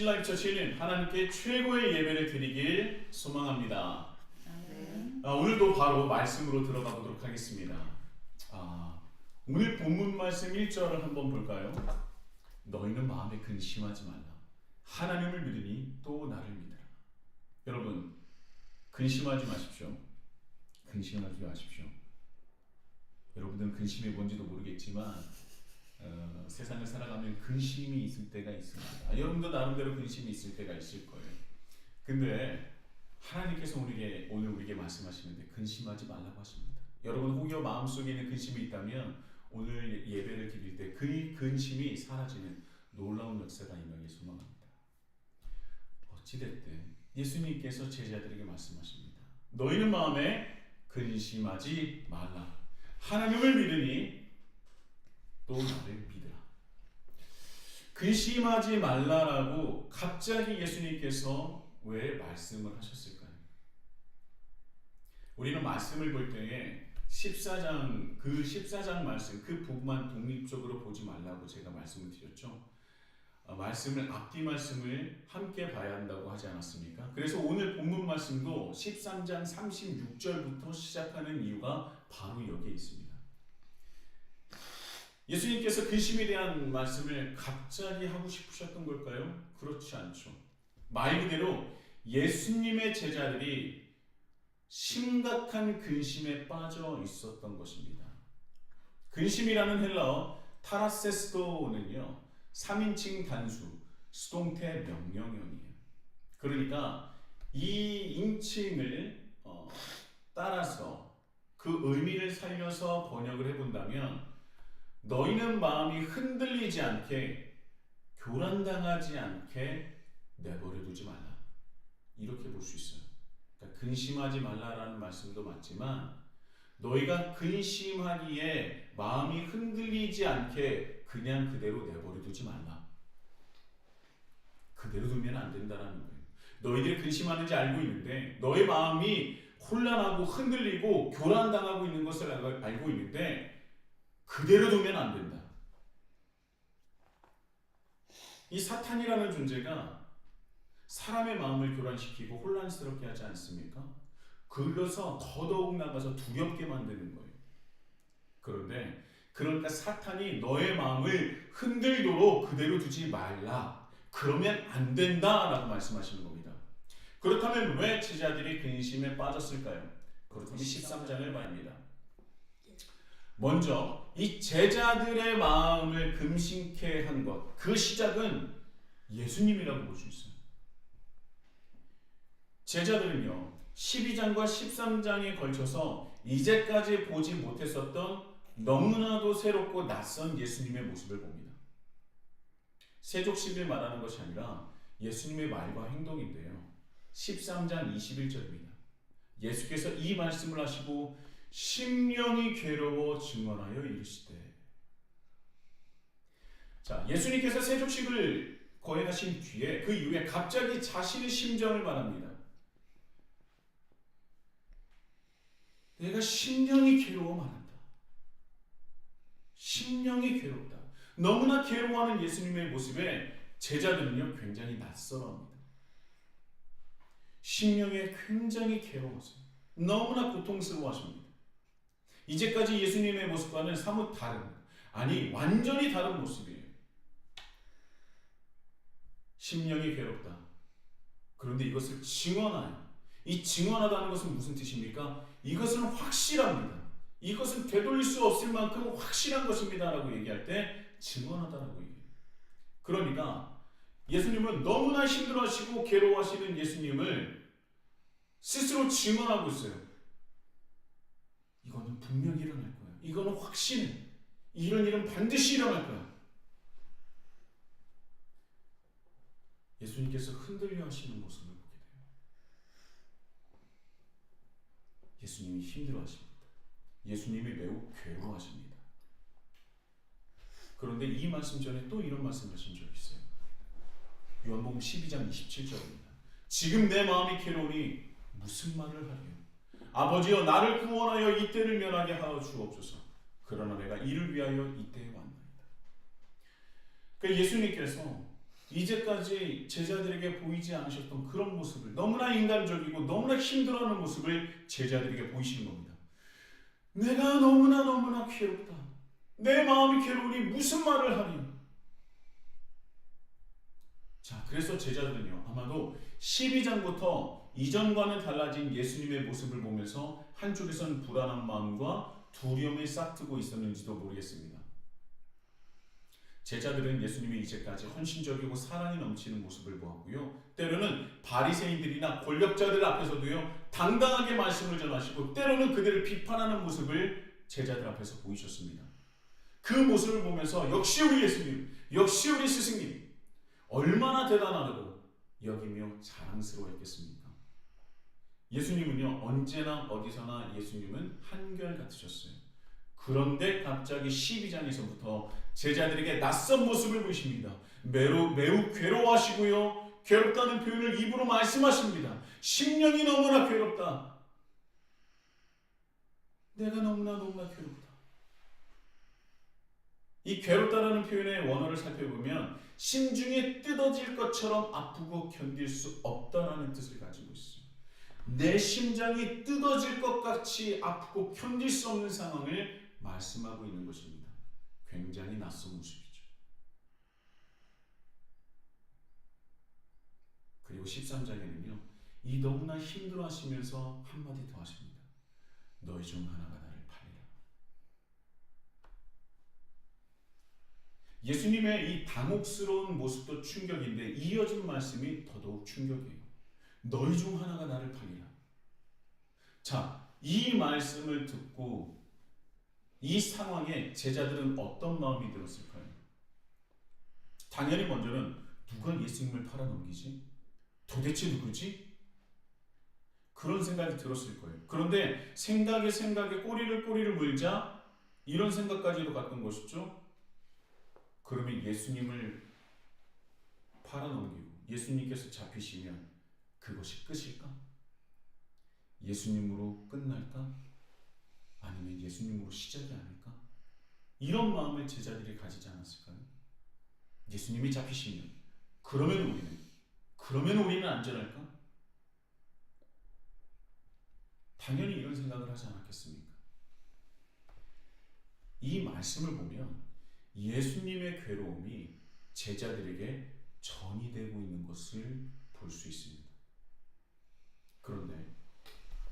신라이프 처치는 하나님께 최고의 예배를 드리길 소망합니다. 오늘도 바로 말씀으로 들어가 보도록 하겠습니다. 오늘 본문 말씀 1절을 한번 볼까요? 너희는 마음에 근심하지 말라. 하나님을 믿으니 또 나를 믿으라. 여러분, 근심하지 마십시오. 근심하지 마십시오. 여러분들은 근심이 뭔지도 모르겠지만 세상을 살아가면 근심이 있을 때가 있습니다. 여러분도 나름대로 근심이 있을 때가 있을 거예요. 근데 하나님께서 오늘 우리에게 말씀하시는데 근심하지 말라고 하십니다. 여러분 혹여 마음속에 있는 근심이 있다면 오늘 예배를 드릴 때 그 근심이 사라지는 놀라운 역사가 임하길 소망합니다. 어찌됐든 예수님께서 제자들에게 말씀하십니다. 너희는 마음에 근심하지 말라. 하나님을 믿으니 또 나를 믿으라. 근심하지 말라라고 갑자기 예수님께서 왜 말씀을 하셨을까요? 우리는 말씀을 볼 때에 14장 말씀 그 부분만 독립적으로 보지 말라고 제가 말씀을 드렸죠. 말씀을 앞뒤 말씀을 함께 봐야 한다고 하지 않았습니까? 그래서 오늘 본문 말씀도 13장 36절부터 시작하는 이유가 바로 여기에 있습니다. 예수님께서 근심에 대한 말씀을 갑자기 하고 싶으셨던 걸까요? 그렇지 않죠. 말 그대로 예수님의 제자들이 심각한 근심에 빠져 있었던 것입니다. 근심이라는 헬라어 타라세스도는요 3인칭 단수 수동태 명령형이에요. 그러니까 이 인칭을 따라서 그 의미를 살려서 번역을 해본다면 너희는 마음이 흔들리지 않게 교란당하지 않게 내버려두지 말라. 이렇게 볼 수 있어요. 그러니까 근심하지 말라라는 말씀도 맞지만 너희가 근심하기에 마음이 흔들리지 않게 그냥 그대로 내버려두지 말라. 그대로 두면 안 된다라는 거예요. 너희들이 근심하는지 알고 있는데 너희 마음이 혼란하고 흔들리고 교란당하고 있는 것을 알고 있는데 그대로 두면 안 된다. 이 사탄이라는 존재가 사람의 마음을 교란시키고 혼란스럽게 하지 않습니까? 그래서 더더욱 나가서 두렵게 만드는 거예요. 그런데 그러니까 사탄이 너의 마음을 흔들도록 그대로 두지 말라. 그러면 안 된다라고 말씀하시는 겁니다. 그렇다면 왜 제자들이 근심에 빠졌을까요? 그렇다면 13장을 봐야 합니다. 먼저 이 제자들의 마음을 금심케 한 것, 그 시작은 예수님이라고 볼 수 있어요. 제자들은요 12장과 13장에 걸쳐서 이제까지 보지 못했었던 너무나도 새롭고 낯선 예수님의 모습을 봅니다. 세족식을 말하는 것이 아니라 예수님의 말과 행동인데요 13장 21절입니다. 예수께서 이 말씀을 하시고 심령이 괴로워 증언하여 이르시되. 자, 예수님께서 세족식을 거행하신 뒤에 그 이후에 갑자기 자신의 심정을 말합니다. 내가 심령이 괴로워 말한다. 심령이 괴롭다. 너무나 괴로워하는 예수님의 모습에 제자들은요 굉장히 낯설어합니다. 심령에 굉장히 괴로워하세요. 너무나 고통스러워하십니다. 이제까지 예수님의 모습과는 사뭇 다른, 아니 완전히 다른 모습이에요. 심령이 괴롭다. 그런데 이것을 증언하여, 이 증언하다는 것은 무슨 뜻입니까? 이것은 확실합니다. 이것은 되돌릴 수 없을 만큼 확실한 것입니다 라고 얘기할 때 증언하다라고 얘기해요. 그러니까 예수님은 너무나 힘들어하시고 괴로워하시는 예수님을 스스로 증언하고 있어요. 이거는 분명히 일어날 거야. 이거는 확신해. 이런 일은 반드시 일어날 거야. 예수님께서 흔들려 하시는 모습을 보게 돼요. 예수님이 힘들어 하십니다. 예수님이 매우 괴로워하십니다. 그런데 이 말씀 전에 또 이런 말씀 하신 적이 있어요. 요한복음 12장 27절입니다. 지금 내 마음이 괴로우니 무슨 말을 하리요? 아버지여 나를 구원하여 이 때를 면하게 하여 주옵소서. 그러나 내가 이를 위하여 이 때에 왔나이다. 그러니까 예수님께서 이제까지 제자들에게 보이지 않으셨던 그런 모습을, 너무나 인간적이고 너무나 힘들어하는 모습을 제자들에게 보이시는 겁니다. 내가 너무나 괴롭다. 내 마음이 괴로우니 무슨 말을 하리. 자, 그래서 제자들은요, 아마도 12장부터 이전과는 달라진 예수님의 모습을 보면서 한쪽에서는 불안한 마음과 두려움이 싹트고 있었는지도 모르겠습니다. 제자들은 예수님이 이제까지 헌신적이고 사랑이 넘치는 모습을 보았고요, 때로는 바리새인들이나 권력자들 앞에서도요 당당하게 말씀을 전하시고, 때로는 그들을 비판하는 모습을 제자들 앞에서 보이셨습니다. 그 모습을 보면서 역시 우리 예수님, 역시 우리 스승님, 얼마나 대단하고 여기며 자랑스러워했겠습니까? 예수님은요, 언제나 어디서나 예수님은 한결같으셨어요. 그런데 갑자기 12장에서부터 제자들에게 낯선 모습을 보이십니다. 매우 괴로워하시고요, 괴롭다는 표현을 입으로 말씀하십니다. 심령이 너무나 괴롭다. 내가 너무나 괴롭다. 이 괴롭다라는 표현의 원어를 살펴보면 심중에 뜯어질 것처럼 아프고 견딜 수 없다라는 뜻을 가지고 있어요. 내 심장이 뜯어질 것 같이 아프고 견딜 수 없는 상황을 말씀하고 있는 것입니다. 굉장히 낯선 모습이죠. 그리고 13장에는요, 이 너무나 힘들어하시면서 한마디 더 하십니다. 너희 중 하나가 나를 팔리라. 예수님의 이 당혹스러운 모습도 충격인데 이어진 말씀이 더더욱 충격이에요. 너희 중 하나가 나를 팔리라. 자, 이 말씀을 듣고 이 상황에 제자들은 어떤 마음이 들었을까요? 당연히 먼저는 누가 예수님을 팔아넘기지? 도대체 누구지? 그런 생각이 들었을 거예요. 그런데 생각에 꼬리를 물자 이런 생각까지도 갔던 것이죠. 그러면 예수님을 팔아넘기고 예수님께서 잡히시면 그것이 끝일까? 예수님으로 끝날까? 아니면 예수님으로 시작이 아닐까? 이런 마음을 제자들이 가지지 않았을까요? 예수님이 잡히시면 그러면 우리는 안전할까? 당연히 이런 생각을 하지 않았겠습니까? 이 말씀을 보면 예수님의 괴로움이 제자들에게 전이되고 있는 것을 볼 수 있습니다. 그런데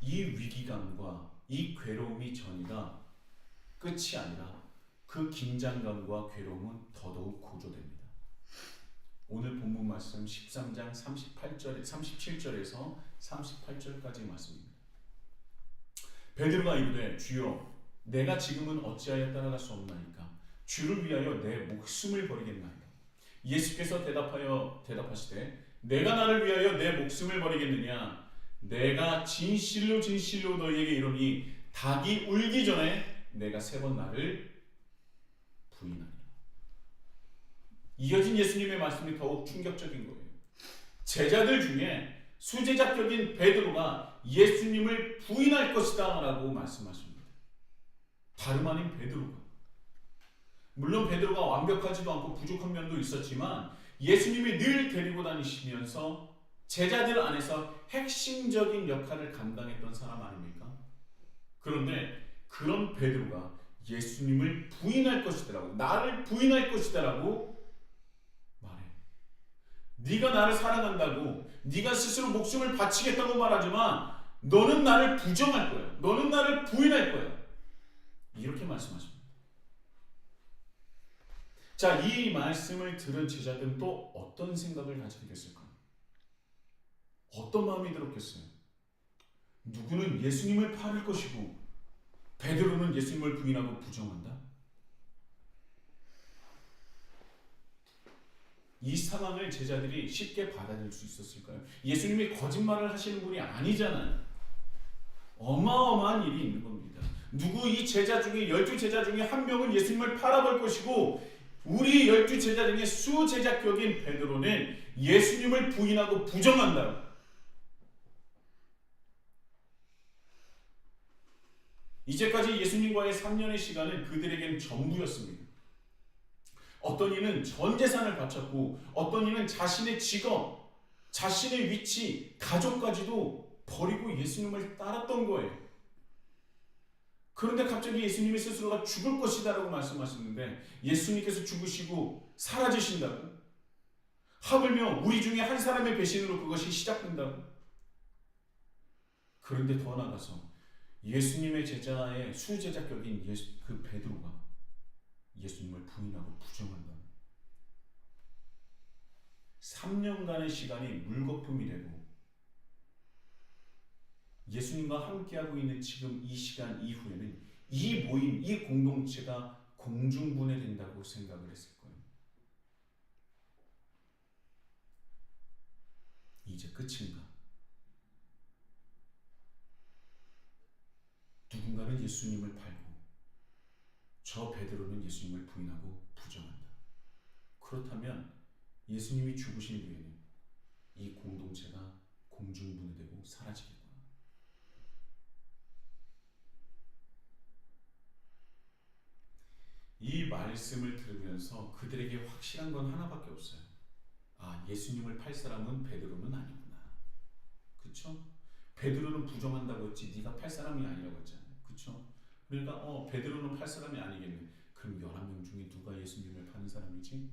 이 위기감과 이 괴로움이 전이가 끝이 아니라 그 긴장감과 괴로움은 더더욱 고조됩니다. 오늘 본문 말씀 13장 37절에서 38절까지 말씀입니다. 베드로가 이르되 주여 내가 지금은 어찌하여 따라갈 수 없나이까? 주를 위하여 내 목숨을 버리겠나이까? 예수께서 대답하시되 내가 나를 위하여 내 목숨을 버리겠느냐? 내가 진실로 너희에게 이르노니 닭이 울기 전에 내가 3번 나를 부인하리라. 이어진 예수님의 말씀이 더욱 충격적인 거예요. 제자들 중에 수제자격인 베드로가 예수님을 부인할 것이다 라고 말씀하십니다. 다름 아닌 베드로가. 물론 베드로가 완벽하지도 않고 부족한 면도 있었지만 예수님이 늘 데리고 다니시면서 제자들 안에서 핵심적인 역할을 감당했던 사람 아닙니까? 그런데 그런 베드로가 예수님을 부인할 것이다라고, 나를 부인할 것이다라고 말해. 네가 나를 사랑한다고, 네가 스스로 목숨을 바치겠다고 말하지만 너는 나를 부정할 거야. 너는 나를 부인할 거야. 이렇게 말씀하십니다. 자, 이 말씀을 들은 제자들은 또 어떤 생각을 가지게 됐을까? 어떤 마음이 들었겠어요? 누구는 예수님을 팔을 것이고 베드로는 예수님을 부인하고 부정한다? 이 상황을 제자들이 쉽게 받아들일 수 있었을까요? 예수님이 거짓말을 하시는 분이 아니잖아요. 어마어마한 일이 있는 겁니다. 누구 이 제자 중에 12제자 중에 한 명은 예수님을 팔아볼 것이고 우리 12제자 중에 수제자격인 베드로는 예수님을 부인하고 부정한다. 이제까지 예수님과의 3년의 시간은 그들에게는 전부였습니다. 어떤 이는 전 재산을 바쳤고 어떤 이는 자신의 직업, 자신의 위치, 가족까지도 버리고 예수님을 따랐던 거예요. 그런데 갑자기 예수님이 스스로가 죽을 것이다라고 말씀하셨는데 예수님께서 죽으시고 사라지신다고? 하물며 우리 중에 한 사람의 배신으로 그것이 시작된다고? 그런데 더 나아가서 예수님의 제자의 수제자격인 그 베드로가 예수님을 부인하고 부정한다. 3년간의 시간이 물거품이 되고 예수님과 함께하고 있는 지금 이 시간 이후에는 이 모임, 이 공동체가 공중분해된다고 생각을 했을 거예요. 이제 끝인가? 누군가는 예수님을 팔고 저 베드로는 예수님을 부인하고 부정한다. 그렇다면 예수님이 죽으신 뒤에는 이 공동체가 공중분해되고 사라지겠구나. 이 말씀을 들으면서 그들에게 확실한 건 하나밖에 없어요. 아, 예수님을 팔 사람은 베드로는 아니구나. 그렇죠? 베드로는 부정한다고 했지 네가 팔 사람이 아니라고 했잖아요. 그렇죠? 그러니까 베드로는 팔 사람이 아니겠네. 그럼 11명 중에 누가 예수님을 파는 사람이지?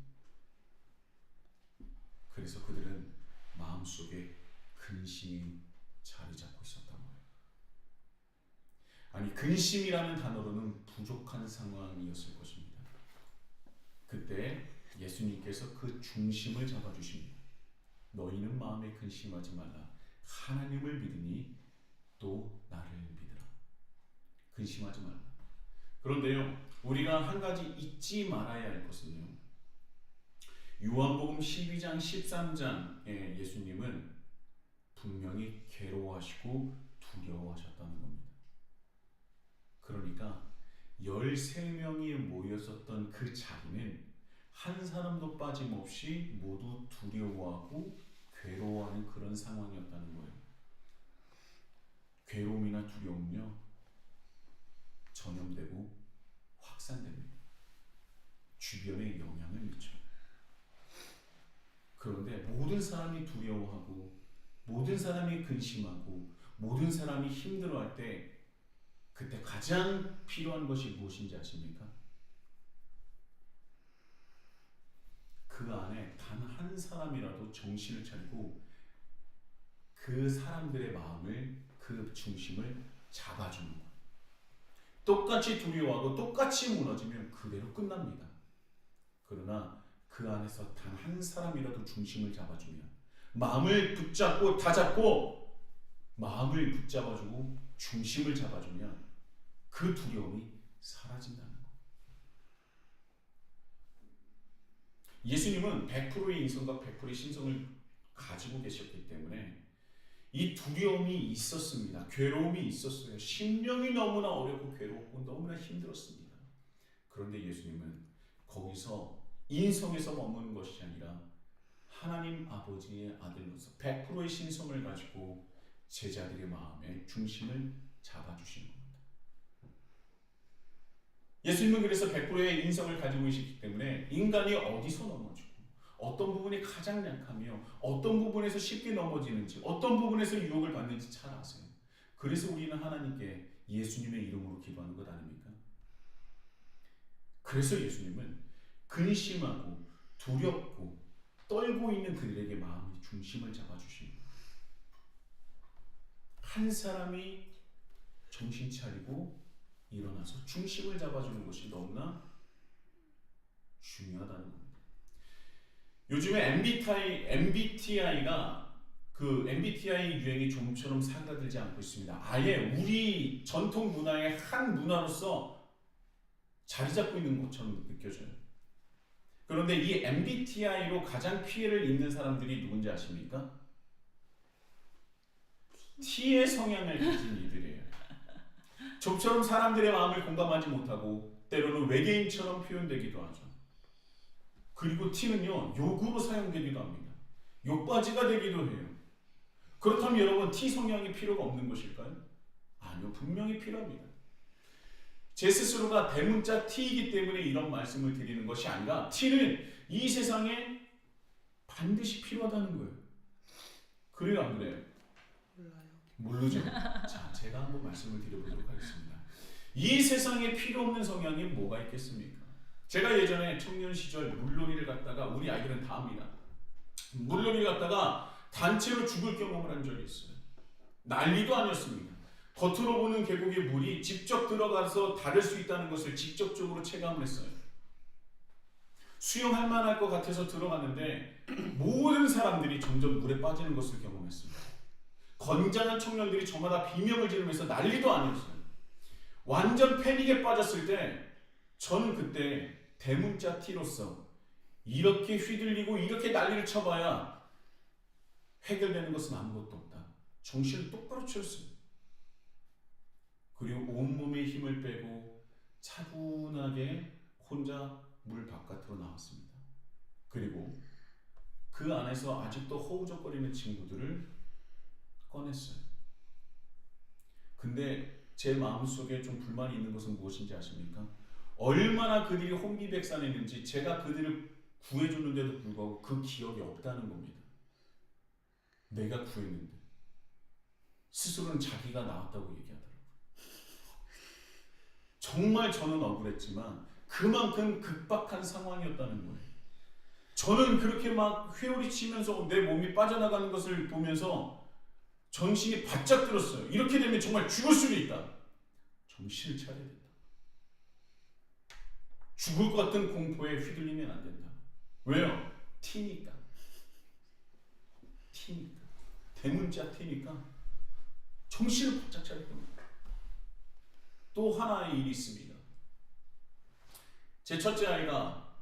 그래서 그들은 마음속에 근심이 자리 잡고 있었던 거예요. 아니, 근심이라는 단어로는 부족한 상황이었을 것입니다. 그때 예수님께서 그 중심을 잡아주십니다. 너희는 마음에 근심하지 말라. 하나님을 믿으니 또 나를 믿으라. 근심하지 말라. 그런데요, 우리가 한 가지 잊지 말아야 할 것은요, 요한복음 12장 13장에 예수님은 분명히 괴로워하시고 두려워하셨다는 겁니다. 그러니까 13명이 모였었던 그 자리는 한 사람도 빠짐없이 모두 두려워하고 괴로워하는 그런 상황이었다는 거예요. 괴로움이나 두려움은요, 전염되고 확산됩니다. 주변에 영향을 미쳐요. 그런데 모든 사람이 두려워하고 모든 사람이 근심하고 모든 사람이 힘들어할 때 그때 가장 필요한 것이 무엇인지 아십니까? 그 안에 단 한 사람이라도 정신을 차리고 그 사람들의 마음을, 그 중심을 잡아주는 거예요. 똑같이 두려워하고 똑같이 무너지면 그대로 끝납니다. 그러나 그 안에서 단 한 사람이라도 중심을 잡아주면, 마음을 붙잡고 다잡고 마음을 붙잡아주고 중심을 잡아주면 그 두려움이 사라진다는 거예요. 예수님은 100%의 인성과 100%의 신성을 가지고 계셨기 때문에 이 두려움이 있었습니다. 괴로움이 있었어요. 심령이 너무나 어렵고 괴롭고 너무나 힘들었습니다. 그런데 예수님은 거기서 인성에서 머무는 것이 아니라 하나님 아버지의 아들로서 100%의 신성을 가지고 제자들의 마음의 중심을 잡아주시는 겁니다. 예수님은 그래서 100%의 인성을 가지고 계시기 때문에 인간이 어디서 넘어지고 어떤 부분이 가장 약하며 어떤 부분에서 쉽게 넘어지는지 어떤 부분에서 유혹을 받는지 잘 아세요. 그래서 우리는 하나님께 예수님의 이름으로 기도하는 것 아닙니까? 그래서 예수님은 근심하고 두렵고 떨고 있는 그들에게 마음의 중심을 잡아주십니다. 한 사람이 정신 차리고 일어나서 중심을 잡아주는 것이 너무나 중요하다는 겁니다. 요즘에 MBTI가 그 MBTI 유행이 좀처럼 사그라들지 않고 있습니다. 아예 우리 전통 문화의 한 문화로서 자리 잡고 있는 것처럼 느껴져요. 그런데 이 MBTI로 가장 피해를 입는 사람들이 누군지 아십니까? T의 성향을 가진 이들이에요. 좀처럼 사람들의 마음을 공감하지 못하고 때로는 외계인처럼 표현되기도 하죠. 그리고 T는요, 욕으로 사용되기도 합니다. 욕바지가 되기도 해요. 그렇다면 여러분, T 성향이 필요가 없는 것일까요? 아니요, 분명히 필요합니다. 제 스스로가 대문자 T이기 때문에 이런 말씀을 드리는 것이 아니라 T는 이 세상에 반드시 필요하다는 거예요. 그래요, 안 그래요? 모르죠. 자, 제가 한번 말씀을 드려보도록 하겠습니다. 이 세상에 필요 없는 성향이 뭐가 있겠습니까? 제가 예전에 청년 시절 물놀이를 갔다가, 우리 아이들은 다 합니다. 물놀이를 갔다가 단체로 죽을 경험을 한 적이 있어요. 난리도 아니었습니다. 겉으로 보는 계곡의 물이 직접 들어가서 다를 수 있다는 것을 직접적으로 체감을 했어요. 수영할 만할 것 같아서 들어갔는데 모든 사람들이 점점 물에 빠지는 것을 경험했습니다. 건장한 청년들이 저마다 비명을 지르면서 난리도 아니었어요. 완전 패닉에 빠졌을 때 저는 그때 대문자 T로서 이렇게 휘둘리고 이렇게 난리를 쳐봐야 해결되는 것은 아무것도 없다. 정신을 똑바로 차렸어요. 그리고 온몸에 힘을 빼고 차분하게 혼자 물 바깥으로 나왔습니다. 그리고 그 안에서 아직도 허우적거리는 친구들을 꺼냈어요. 근데 제 마음속에 좀 불만이 있는 것은 무엇인지 아십니까? 얼마나 그들이 혼비백산했는지 제가 그들을 구해줬는데도 불구하고 그 기억이 없다는 겁니다. 내가 구했는데 스스로는 자기가 나왔다고 얘기하더라고요. 정말 저는 억울했지만 그만큼 급박한 상황이었다는 거예요. 저는 그렇게 막 회오리치면서 내 몸이 빠져나가는 것을 보면서 정신이 바짝 들었어요. 이렇게 되면 정말 죽을 수도 있다. 정신을 차려야 된다. 죽을 것 같은 공포에 휘둘리면 안 된다. 왜요? T니까. T니까. 대문자 T니까 정신을 바짝 차릴 겁니다. 또 하나의 일이 있습니다. 제 첫째 아이가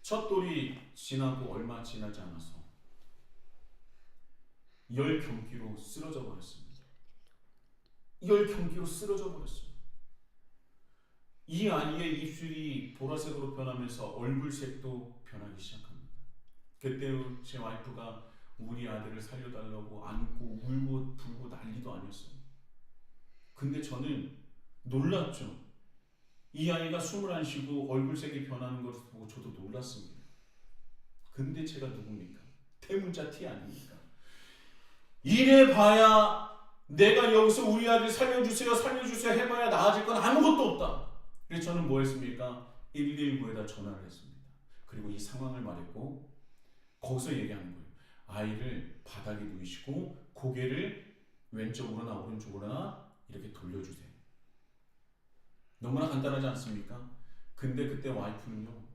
첫 돌이 지나고 얼마 지나지 않아서 열경기로 쓰러져 버렸습니다. 열경기로 쓰러져 버렸어요. 이 아이의 입술이 보라색으로 변하면서 얼굴색도 변하기 시작합니다. 그때 제 와이프가 우리 아들을 살려달라고 안고 울고 불고 난리도 아니었어요. 근데 저는 놀랐죠. 이 아이가 숨을 안 쉬고 얼굴색이 변하는 것을 보고 저도 놀랐습니다. 근데 제가 누굽니까? 대문자 T 아닙니까? 이래 봐야 내가 여기서 우리 아들 살려주세요 해봐야 나아질 건 아무것도 없다. 그래서 저는 뭐 했습니까? 119에다 전화를 했습니다. 그리고 이 상황을 말했고 거기서 얘기하는 거예요. 아이를 바닥에 누이시고 고개를 왼쪽으로나 오른쪽으로나 이렇게 돌려주세요. 너무나 간단하지 않습니까? 근데 그때 와이프는요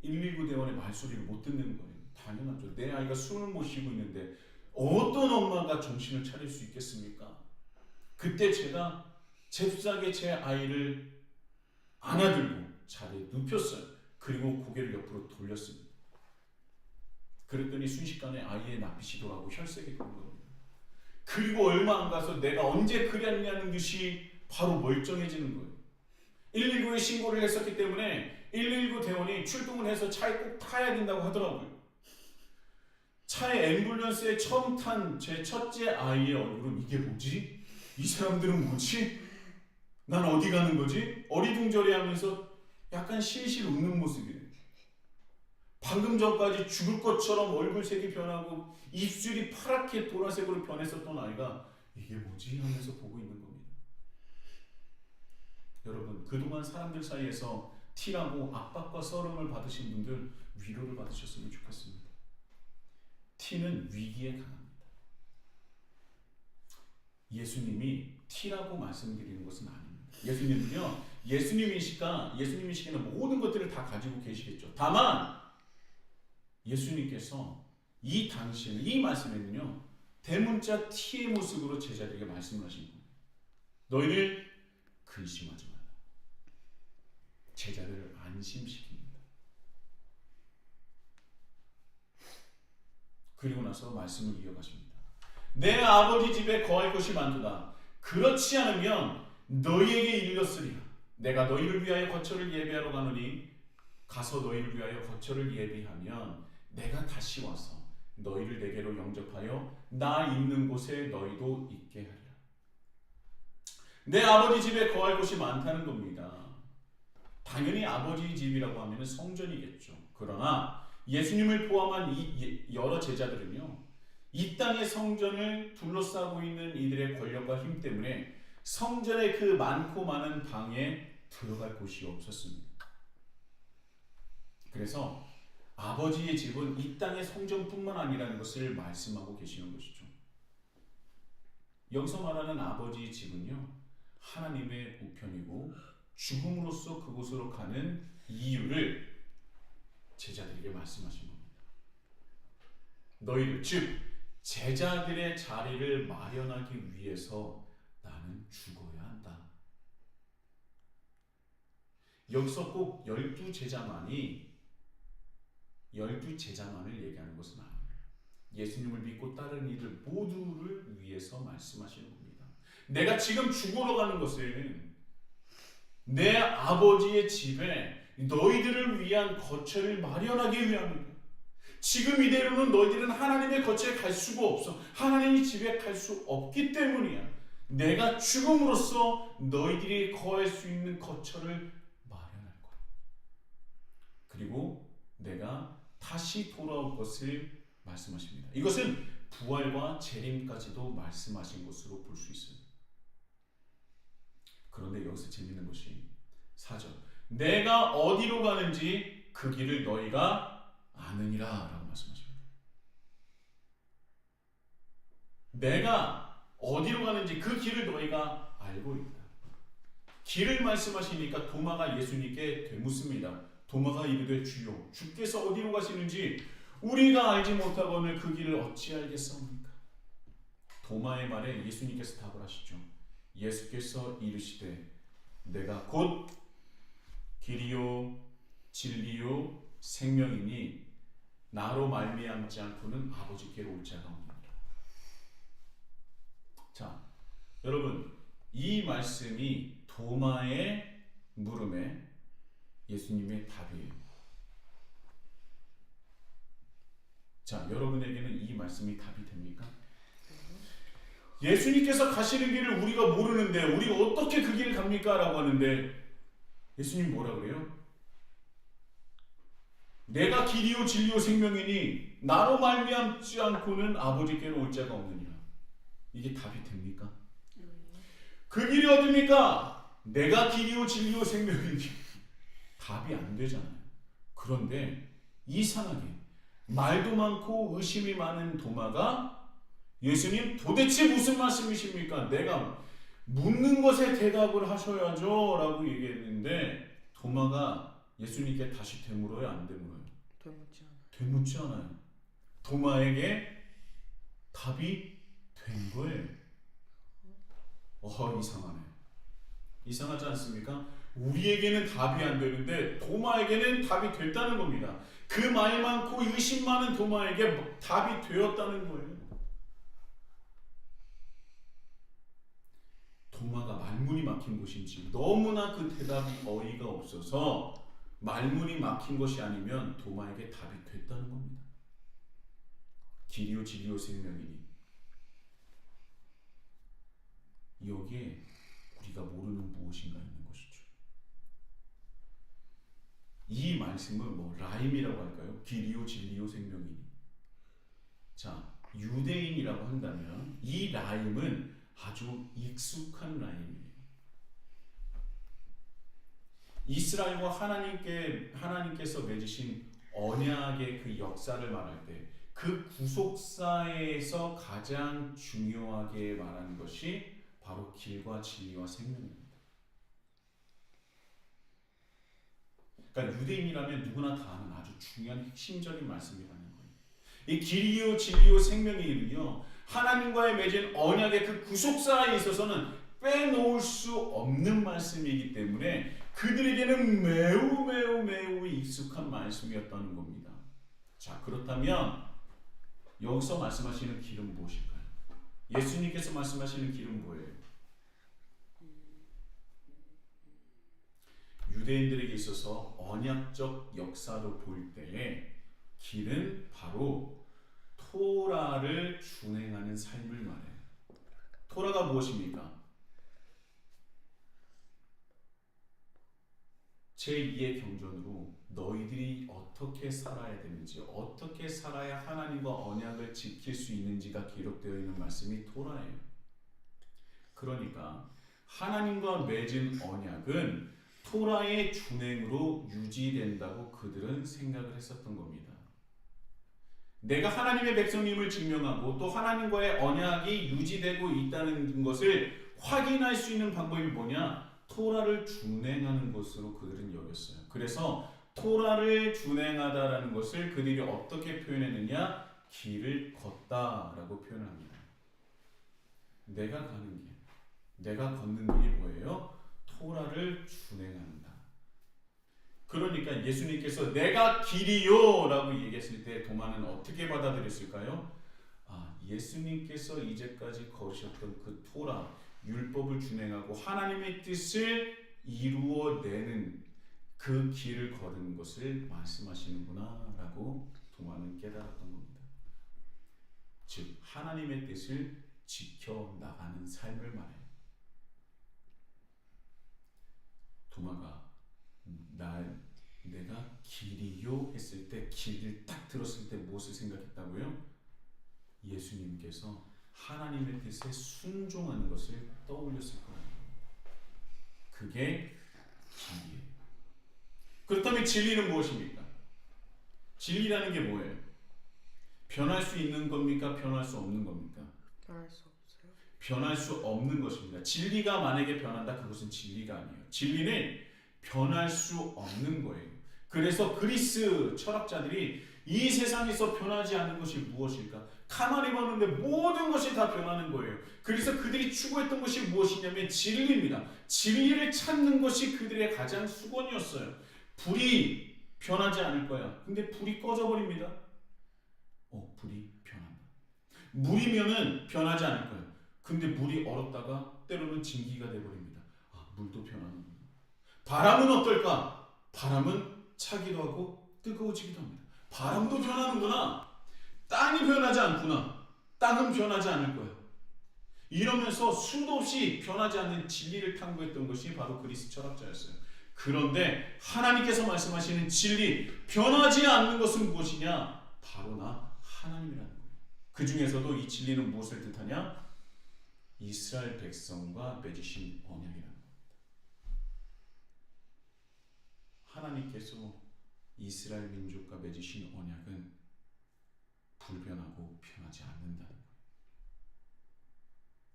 119 대원의 말소리를 못 듣는 거예요. 당연하죠. 내 아이가 숨을 못 쉬고 있는데 어떤 엄마가 정신을 차릴 수 있겠습니까? 그때 제가 잽싸게 제 아이를 안아들고 자리에 눕혔어요. 그리고 고개를 옆으로 돌렸습니다. 그랬더니 순식간에 아이의 납빛이 돌아오고 혈색이 도는 겁니다. 그리고 얼마 안 가서 내가 언제 그랬냐는 듯이 바로 멀쩡해지는 거예요. 119에 신고를 했었기 때문에 119 대원이 출동을 해서 차에 꼭 타야 된다고 하더라고요. 차에 앰뷸런스에 처음 탄 제 첫째 아이의 얼굴은 이게 뭐지? 이 사람들은 뭐지? 난 어디 가는 거지? 어리둥절해하면서 약간 실실 웃는 모습이에요. 방금 전까지 죽을 것처럼 얼굴색이 변하고 입술이 파랗게 보라색으로 변했었던 아이가 이게 뭐지? 하면서 보고 있는 겁니다. 여러분, 그동안 사람들 사이에서 T라고 압박과 서름을 받으신 분들 위로를 받으셨으면 좋겠습니다. T는 위기에 강합니다. 예수님이 T라고 말씀드리는 것은 아닙니다. 예수님은요, 예수님이시기는 모든 것들을 다 가지고 계시겠죠. 다만 예수님께서 이 당시에는, 이 말씀에는요 대문자 T의 모습으로 제자들에게 말씀을 하신 겁니다. 너희를 근심하지 말라. 제자들을 안심시킵니다. 그리고 나서 말씀을 이어가십니다. 내 아버지 집에 거할 것이 많도다. 그렇지 않으면 너희에게 일렀으리라. 내가 너희를 위하여 거처를 예비하러 가노니 가서 너희를 위하여 거처를 예비하면 내가 다시 와서 너희를 내게로 영접하여 나 있는 곳에 너희도 있게 하리라. 내 아버지 집에 거할 곳이 많다는 겁니다. 당연히 아버지 집이라고 하면 성전이겠죠. 그러나 예수님을 포함한 이 여러 제자들은요, 이 땅의 성전을 둘러싸고 있는 이들의 권력과 힘 때문에 성전의 그 많고 많은 방에 들어갈 곳이 없었습니다. 그래서 아버지의 집은 이 땅의 성전뿐만 아니라는 것을 말씀하고 계시는 것이죠. 여기서 말하는 아버지의 집은요, 하나님의 우편이고 죽음으로써 그곳으로 가는 이유를 제자들에게 말씀하신 겁니다. 너희를, 즉 제자들의 자리를 마련하기 위해서 나는 죽어야 한다. 여기서 꼭 12제자만을 얘기하는 것은 아니에요. 예수님을 믿고 따르는 이들 모두를 위해서 말씀하시는 겁니다. 내가 지금 죽으러 가는 것은 내 아버지의 집에 너희들을 위한 거처를 마련하기 위함입니다. 지금 이대로는 너희들은 하나님의 거처에 갈 수가 없어. 하나님의 집에 갈 수 없기 때문이야. 내가 죽음으로써 너희들이 거할 수 있는 거처를 마련할 거야. 그리고 내가 다시 돌아올 것을 말씀하십니다. 이것은 부활과 재림까지도 말씀하신 것으로 볼 수 있어요. 그런데 여기서 재밌는 것이 4절. 내가 어디로 가는지 그 길을 너희가 아느니라 라고 말씀하십니다. 내가 어디로 가는지 그 길을 너희가 알고 있다. 길을 말씀하시니까 도마가 예수님께 되묻습니다. 도마가 이르되 주여, 주께서 어디로 가시는지 우리가 알지 못하거늘 그 길을 어찌 알겠사옵니까? 도마의 말에 예수님께서 답을 하시죠. 예수께서 이르시되 내가 곧 길이요 진리요 생명이니 나로 말미암지 않고는 아버지께로 올 자가 없느니라. 자, 여러분, 이 말씀이 도마의 물음에 예수님의 답이에요. 자, 여러분에게는 이 말씀이 답이 됩니까? 예수님께서 가시는 길을 우리가 모르는데 우리가 어떻게 그 길을 갑니까? 라고 하는데 예수님 뭐라 그래요? 내가 길이요 진리요 생명이니 나로 말미암지 않고는 아버지께로 올 자가 없느니라. 이게 답이 됩니까? 그 길이 어딥니까? 내가 길이요 진리요 생명이니 답이 안 되잖아요. 그런데 이상하게 말도 많고 의심이 많은 도마가 예수님 도대체 무슨 말씀이십니까? 내가 묻는 것에 대답을 하셔야죠 라고 얘기했는데 도마가 예수님께 다시 되물어요? 안 되물어요? 되묻지 않아요. 도마에게 답이 된 거예요. 이상하네. 이상하지 않습니까? 우리에게는 답이 안 되는데 도마에게는 답이 됐다는 겁니다. 그 말 많고 의심 많은 도마에게 답이 되었다는 거예요. 도마가 말문이 막힌 곳인지 너무나 그 대답이 어이가 없어서 말문이 막힌 것이 아니면 도마에게 답이 됐다는 겁니다. 길이요 진리요 생명이니. 여기에 우리가 모르는 무엇인가 있는 것이죠. 이 말씀을 라임이라고 할까요? 길이요 진리요 생명이니. 자, 유대인이라고 한다면 이 라임은 아주 익숙한 라임이에요. 이스라엘과 하나님께서 맺으신 언약의 그 역사를 말할 때 그 구속사에서 가장 중요하게 말하는 것이 바로 길과 진리와 생명입니다. 그러니까 유대인이라면 누구나 다 아는 아주 중요한 핵심적인 말씀이라는 거예요. 이 길이요 진리요 생명이는요, 하나님과의 맺은 언약의 그 구속사에 있어서는 빼놓을 수 없는 말씀이기 때문에 그들에게는 매우 익숙한 말씀이었다는 겁니다. 자, 그렇다면 여기서 말씀하시는 길은 무엇일까요? 예수님께서 말씀하시는 길은 뭐예요? 유대인들에게 있어서 언약적 역사로 볼 때에 길은 바로 토라를 준행하는 삶을 말해요. 토라가 무엇입니까? 제2의 경전으로 너희들이 어떻게 살아야 되는지, 어떻게 살아야 하나님과 언약을 지킬 수 있는지가 기록되어 있는 말씀이 토라예요. 그러니까 하나님과 맺은 언약은 토라의 준행으로 유지된다고 그들은 생각을 했었던 겁니다. 내가 하나님의 백성임을 증명하고 또 하나님과의 언약이 유지되고 있다는 것을 확인할 수 있는 방법이 뭐냐? 토라를 준행하는 것으로 그들은 여겼어요. 그래서 토라를 준행하다라는 것을 그들이 어떻게 표현했느냐? 길을 걷다라고 표현합니다. 내가 가는 길, 내가 걷는 길이 뭐예요? 토라를 준행한다. 그러니까 예수님께서 내가 길이요 라고 얘기했을 때 도마는 어떻게 받아들였을까요? 예수님께서 이제까지 걸으셨던 그 토라, 율법을 준행하고 하나님의 뜻을 이루어내는 그 길을 걸은 것을 말씀하시는구나 라고 도마는 깨달았던 겁니다. 즉 하나님의 뜻을 지켜나가는 삶을 말해요. 도마가 내가 길이요 했을 때, 길을 딱 들었을 때 무엇을 생각했다고요? 예수님께서 하나님의 뜻에 순종하는 것을 떠올렸을 거예요. 그게 진리예요. 그렇다면 진리는 무엇입니까? 진리라는 게 뭐예요? 변할 수 있는 겁니까? 변할 수 없는 겁니까? 변할 수 없어요. 변할 수 없는 것입니다. 진리가 만약에 변한다, 그것은 진리가 아니에요. 진리는 변할 수 없는 거예요. 그래서 그리스 철학자들이 이 세상에서 변하지 않는 것이 무엇일까? 가만히 보는데 모든 것이 다 변하는 거예요. 그래서 그들이 추구했던 것이 무엇이냐면 진리입니다. 진리를 찾는 것이 그들의 가장 수건이었어요. 불이 변하지 않을 거야. 근데 불이 꺼져버립니다. 불이 변한다. 물이면은 변하지 않을 거야. 근데 물이 얼었다가 때로는 증기가 돼버립니다. 물도 변하는구나. 바람은 어떨까? 바람은 차기도 하고 뜨거워지기도 합니다. 바람도 변하는구나. 땅이 변하지 않구나. 땅은 변하지 않을 거야. 이러면서 수도 없이 변하지 않는 진리를 탐구했던 것이 바로 그리스 철학자였어요. 그런데 하나님께서 말씀하시는 진리, 변하지 않는 것은 무엇이냐? 바로 나 하나님이라는 거예요. 그 중에서도 이 진리는 무엇을 뜻하냐? 이스라엘 백성과 맺으신 언약이라는 겁니다. 하나님께서 이스라엘 민족과 맺으신 언약은 불변하고 변하지 않는다는 거예요.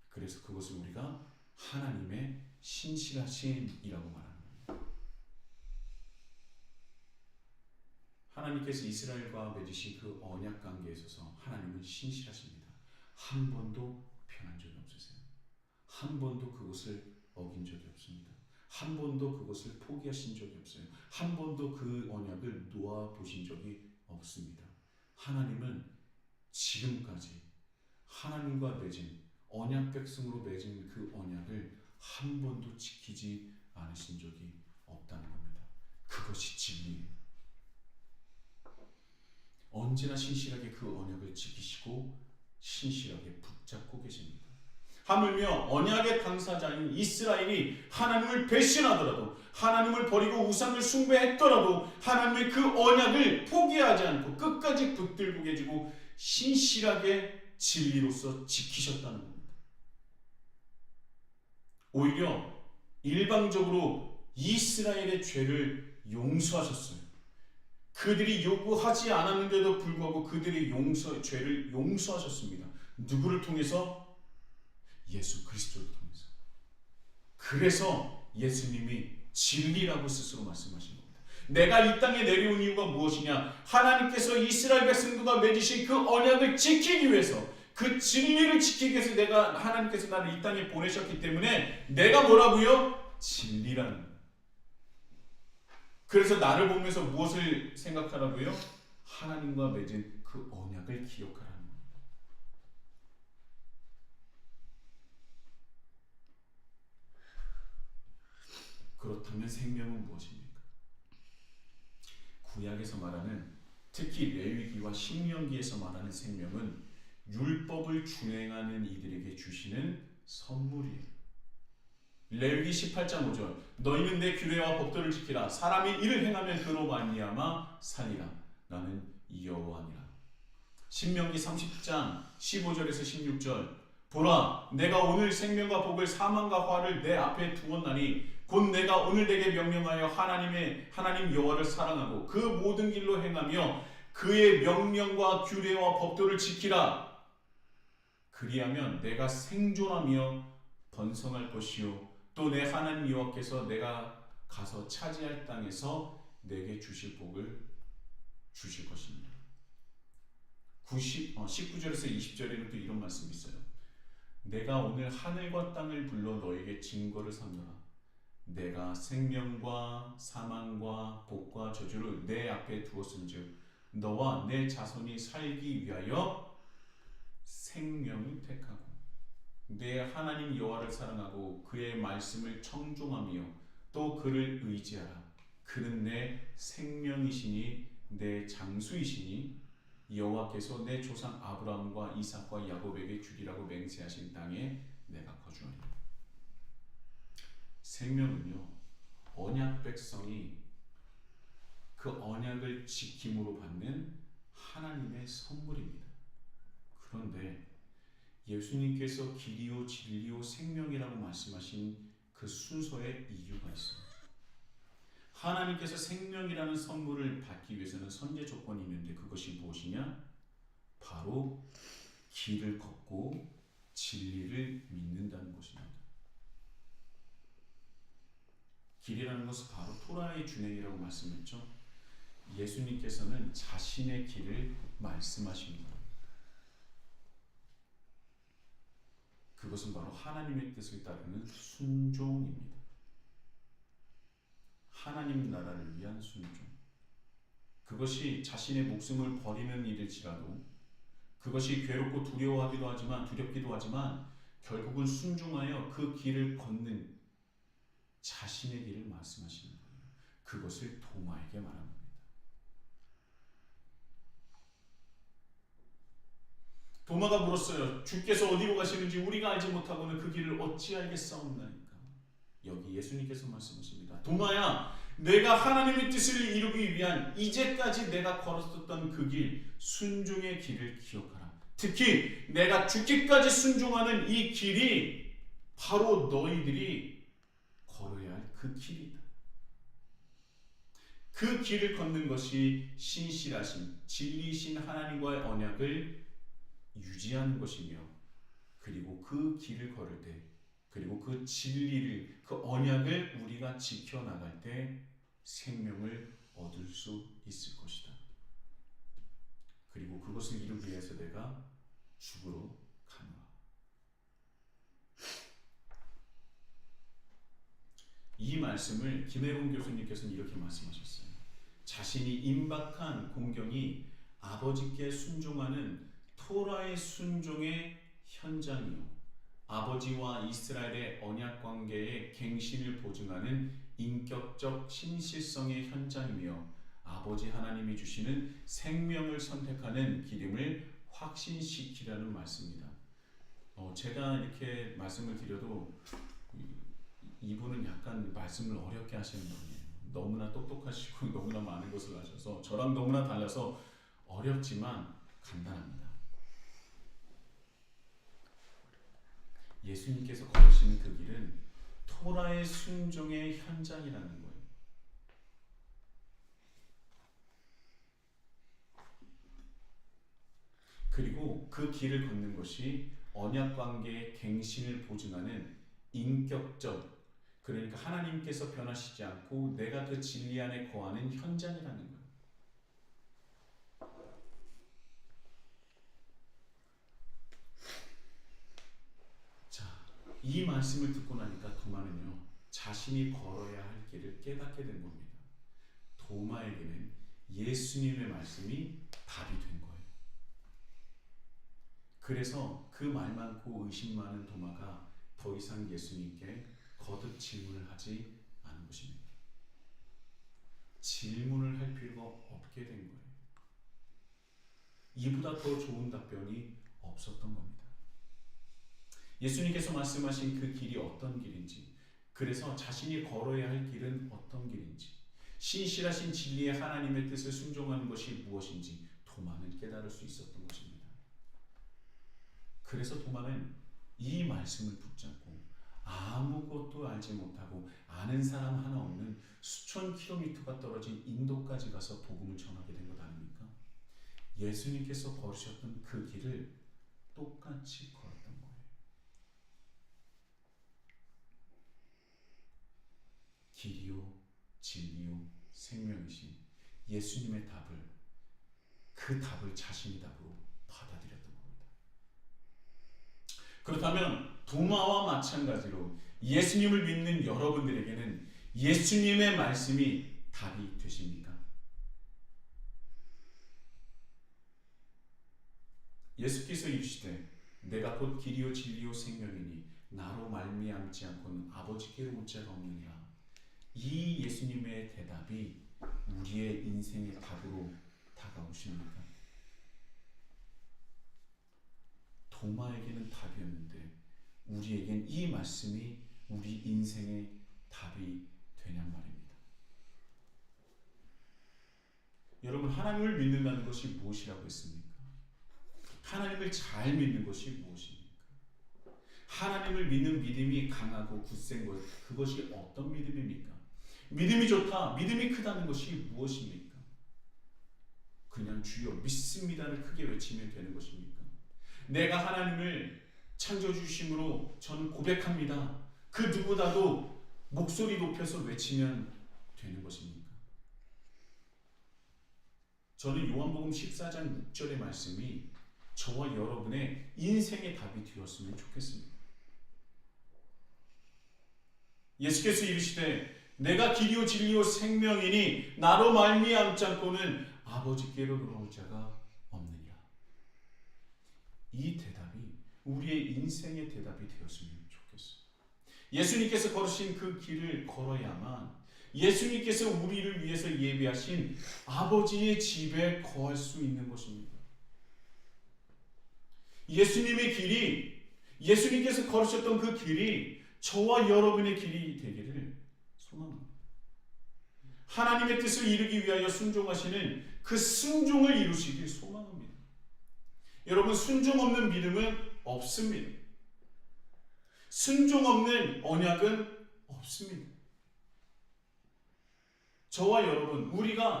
그래서 그것을 우리가 하나님의 신실하심이라고 말하는 거예요. 하나님께서 이스라엘과 맺으신 그 언약 관계에 있어서 하나님은 신실하십니다. 한 번도 변한 적이 없으세요. 한 번도 그것을 어긴 적이 없습니다. 한 번도 그것을 포기하신 적이 없어요. 한 번도 그 언약을 놓아보신 적이 없습니다. 하나님은 지금까지 하나님과 맺은 언약 백성으로 맺은 그 언약을 한 번도 지키지 않으신 적이 없다는 겁니다. 그것이 진리예요. 언제나 신실하게 그 언약을 지키시고 신실하게 붙잡고 계십니다. 하물며 언약의 당사자인 이스라엘이 하나님을 배신하더라도, 하나님을 버리고 우상을 숭배했더라도 하나님의 그 언약을 포기하지 않고 끝까지 붙들고 계시고 신실하게 진리로서 지키셨다는 겁니다. 오히려 일방적으로 이스라엘의 죄를 용서하셨어요. 그들이 요구하지 않았는데도 불구하고 그들의 죄를 용서하셨습니다. 누구를 통해서? 예수 그리스도를 통해서. 그래서 예수님이 진리라고 스스로 말씀하신 겁니다. 내가 이 땅에 내려온 이유가 무엇이냐? 하나님께서 이스라엘 백성들과 맺으신 그 언약을 지키기 위해서, 그 진리를 지키기 위해서 하나님께서 나를 이 땅에 보내셨기 때문에 내가 뭐라고요? 진리라는 거예요. 그래서 나를 보면서 무엇을 생각하라고요? 하나님과 맺은 그 언약을 기억하라는 겁니다. 그렇다면 생명은 무엇입니까? 구약에서 말하는, 특히 레위기와 신명기에서 말하는 생명은 율법을 준행하는 이들에게 주시는 선물이에요. 레위기 18장 5절 너희는 내 규례와 법도를 지키라. 사람이 이를 행하면 그로 말미암아 살리라. 나는 여호와니라. 신명기 30장 15절에서 16절 보라 내가 오늘 생명과 복을 사망과 화를 내 앞에 두었나니 곧 내가 오늘 내게 명령하여 하나님 여호와를 사랑하고 그 모든 길로 행하며 그의 명령과 규례와 법도를 지키라. 그리하면 내가 생존하며 번성할 것이요 또 내 하나님 여호와께서 내가 가서 차지할 땅에서 내게 주실 복을 주실 것입니다. 19절에서 20절에는 또 이런 말씀이 있어요. 내가 오늘 하늘과 땅을 불러 너에게 증거를 삼노라. 내가 생명과 사망과 복과 저주를 내 앞에 두었은즉 너와 내 자손이 살기 위하여 생명을 택하고 내 하나님 여호와를 사랑하고 그의 말씀을 청종하며 또 그를 의지하라. 그는 내 생명이시니 내 장수이시니 여호와께서 내 조상 아브라함과 이삭과 야곱에게 주리라고 맹세하신 땅에 내가 거주하리라. 생명은요 언약 백성이 그 언약을 지킴으로 받는 하나님의 선물입니다. 그런데 예수님께서 길이요 진리요 생명이라고 말씀하신 그 순서에 이유가 있습니다. 하나님께서 생명이라는 선물을 받기 위해서는 선제 조건이 있는데 그것이 무엇이냐? 바로 길을 걷고 진리를 믿는다는 것입니다. 길이라는 것은 바로 토라의 준행이라고 말씀했죠. 예수님께서는 자신의 길을 말씀하십니다. 그것은 바로 하나님의 뜻을 따르는 순종입니다. 하나님 나라를 위한 순종. 그것이 자신의 목숨을 버리는 일일지라도 그것이 괴롭고 두렵기도 하지만 결국은 순종하여 그 길을 걷는 자신의 길을 말씀하시는 거예요. 그것을 도마에게 말합니다. 도마가 물었어요. 주께서 어디로 가시는지 우리가 알지 못하고는 그 길을 어찌 알겠사옵나이까. 여기 예수님께서 말씀하십니다. 도마야, 내가 하나님의 뜻을 이루기 위한 이제까지 내가 걸었었던 그 길, 순종의 길을 기억하라. 특히 내가 죽기까지 순종하는 이 길이 바로 너희들이 걸어야 할 그 길이다. 그 길을 걷는 것이 신실하신 진리신 하나님과의 언약을 유지하는 것이며, 그리고 그 길을 걸을 때, 그리고 그 진리를, 그 언약을 우리가 지켜나갈 때 생명을 얻을 수 있을 것이다. 그리고 그것을 이루기 위해서 내가 죽으러 가노라. 이 말씀을 김혜롱 교수님께서는 이렇게 말씀하셨어요. 자신이 임박한 공경이 아버지께 순종하는 토라의 순종의 현장이요, 아버지와 이스라엘의 언약 관계의 갱신을 보증하는 인격적 신실성의 현장이며, 아버지 하나님이 주시는 생명을 선택하는 기름을 확신시키라는 말씀입니다. 제가 이렇게 말씀을 드려도 이분은 약간 말씀을 어렵게 하시는 분이에요. 너무나 똑똑하시고 너무나 많은 것을 아셔서 저랑 너무나 달라서 어렵지만 간단합니다. 예수님께서 걸으시는 그 길은 토라의 순종의 현장이라는 거예요. 그리고 그 길을 걷는 것이 언약 관계의 갱신을 보증하는 인격적, 그러니까 하나님께서 변하시지 않고 내가 그 진리 안에 거하는 현장이라는 거예요. 이 말씀을 듣고 나니까 도마는요, 자신이 걸어야 할 길을 깨닫게 된 겁니다. 도마에게는 예수님의 말씀이 답이 된 거예요. 그래서 그 말 많고 의심 많은 도마가 더 이상 예수님께 거듭 질문을 하지 않은 것입니다. 질문을 할 필요가 없게 된 거예요. 이보다 더 좋은 답변이 없었던 겁니다. 예수님께서 말씀하신 그 길이 어떤 길인지, 그래서 자신이 걸어야 할 길은 어떤 길인지, 신실하신 진리의 하나님의 뜻을 순종하는 것이 무엇인지 도마는 깨달을 수 있었던 것입니다. 그래서 도마는 이 말씀을 붙잡고 아무것도 알지 못하고 아는 사람 하나 없는 수천 킬로미터가 떨어진 인도까지 가서 복음을 전하게 된 것 아닙니까? 예수님께서 걸으셨던 그 길을 똑같이 걸었던 거예요. 길이요 진리요 생명이신 예수님의 답을, 그 답을 자신의 답으로 받아들였던 겁니다. 그렇다면 도마와 마찬가지로 예수님을 믿는 여러분들에게는 예수님의 말씀이 답이 되십니까? 예수께서 이르시되 내가 곧 길이요 진리요 생명이니 나로 말미암지 않고는 아버지께로 올 자가 없느니라. 이 예수님의 대답이 우리의 인생의 답으로 다가오십니까? 도마에게는 답이었는데 우리에겐 이 말씀이 우리 인생의 답이 되냔 말입니다. 여러분, 하나님을 믿는다는 것이 무엇이라고 했습니까? 하나님을 잘 믿는 것이 무엇입니까? 하나님을 믿는 믿음이 강하고 굳센 것, 그것이 어떤 믿음입니까? 믿음이 좋다, 믿음이 크다는 것이 무엇입니까? 그냥 주여 믿습니다를 크게 외치면 되는 것입니까? 내가 하나님을 창조주심으로 저는 고백합니다, 그 누구라도 목소리 높여서 외치면 되는 것입니까? 저는 요한복음 14장 6절의 말씀이 저와 여러분의 인생의 답이 되었으면 좋겠습니다. 예수께서 이르시되 내가 길이요 진리요 생명이니 나로 말미암지 않고는 아버지께로 돌아올 자가 없느니라. 이 대답이 우리의 인생의 대답이 되었으면 좋겠어요. 예수님께서 걸으신 그 길을 걸어야만 예수님께서 우리를 위해서 예비하신 아버지의 집에 거할 수 있는 것입니다. 예수님의 길이, 예수님께서 걸으셨던 그 길이 저와 여러분의 길이 되기를 소망합니다. 하나님의 뜻을 이루기 위하여 순종하시는 그 순종을 이루시길 소망합니다. 여러분, 순종 없는 믿음은 없습니다. 순종 없는 언약은 없습니다. 저와 여러분,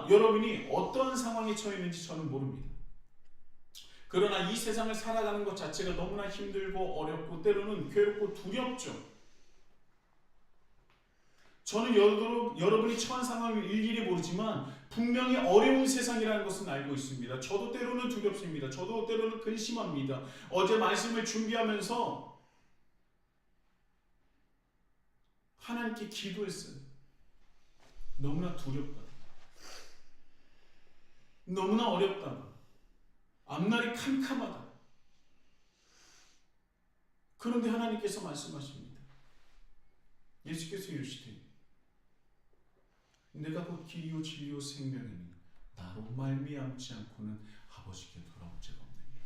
여러분이 어떠한 상황에 처해 있는지 저는 모릅니다. 그러나 이 세상을 살아가는 것 자체가 너무나 힘들고 어렵고 때로는 괴롭고 두렵죠. 저는 여러분이 처한 상황을 일일이 모르지만 분명히 어려운 세상이라는 것은 알고 있습니다. 저도 때로는 두렵습니다. 저도 때로는 근심합니다. 어제 말씀을 준비하면서 하나님께 기도했어요. 너무나 두렵다, 너무나 어렵다, 앞날이 캄캄하다. 그런데 하나님께서 말씀하십니다. 예수께서 이르시되 내가 곧 길이요 진리요 생명이니 나로 말미암지 않고는 아버지께 돌아올 자가 없느니라.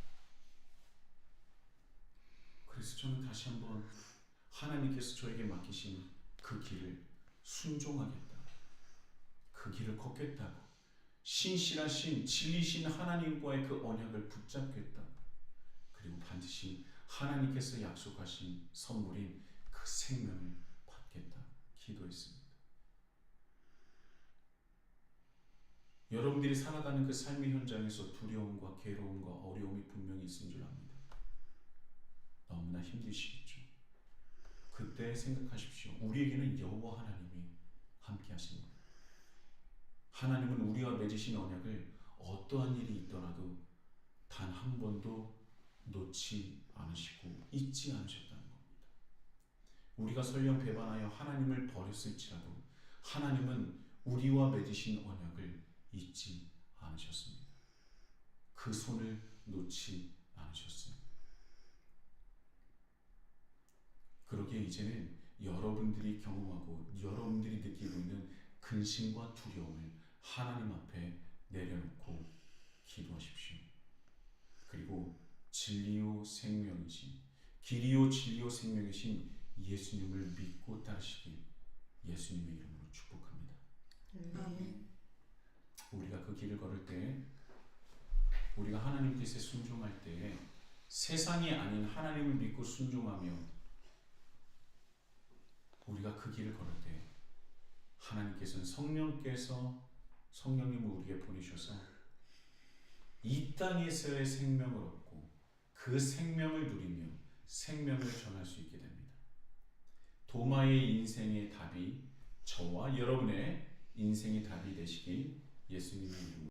그래서 저는 다시 한번 하나님께서 저에게 맡기신 그 길을 순종하겠다, 그 길을 걷겠다고, 신실하신 진리신 하나님과의 그 언약을 붙잡겠다, 그리고 반드시 하나님께서 약속하신 선물인 그 생명을 받겠다 기도했습니다. 여러분들이 살아가는 그 삶의 현장에서 두려움과 괴로움과 어려움이 분명히 있는 줄 압니다. 너무나 힘드시겠죠. 그때 생각하십시오. 우리에게는 여호와 하나님이 함께 하십니다. 하나님은 우리와 맺으신 언약을 어떠한 일이 있더라도 단 한 번도 놓지 않으시고 잊지 않으셨다는 겁니다. 우리가 설령 배반하여 하나님을 버렸을지라도 하나님은 우리와 맺으신 언약을 잊지 않으셨습니다. 그 손을 놓지 않으셨습니다. 그러기에 이제는 여러분들이 경험하고 여러분들이 느끼고 있는 근심과 두려움을 하나님 앞에 내려놓고 기도하십시오. 그리고 진리요 생명이신, 길이요 진리요 생명이신 예수님을 믿고 따르시길 예수님의 이름으로 축복합니다. 아멘. 우리가 그 길을 걸을 때, 우리가 하나님 뜻에 순종할 때, 세상이 아닌 하나님을 믿고 순종하며 우리가 그 길을 걸을 때 하나님께서는 성령님을 우리에게 보내셔서 이 땅에서의 생명을 얻고 그 생명을 누리며 생명을 전할 수 있게 됩니다. 도마의 인생의 답이 저와 여러분의 인생의 답이 되시길 예수님의 이름으로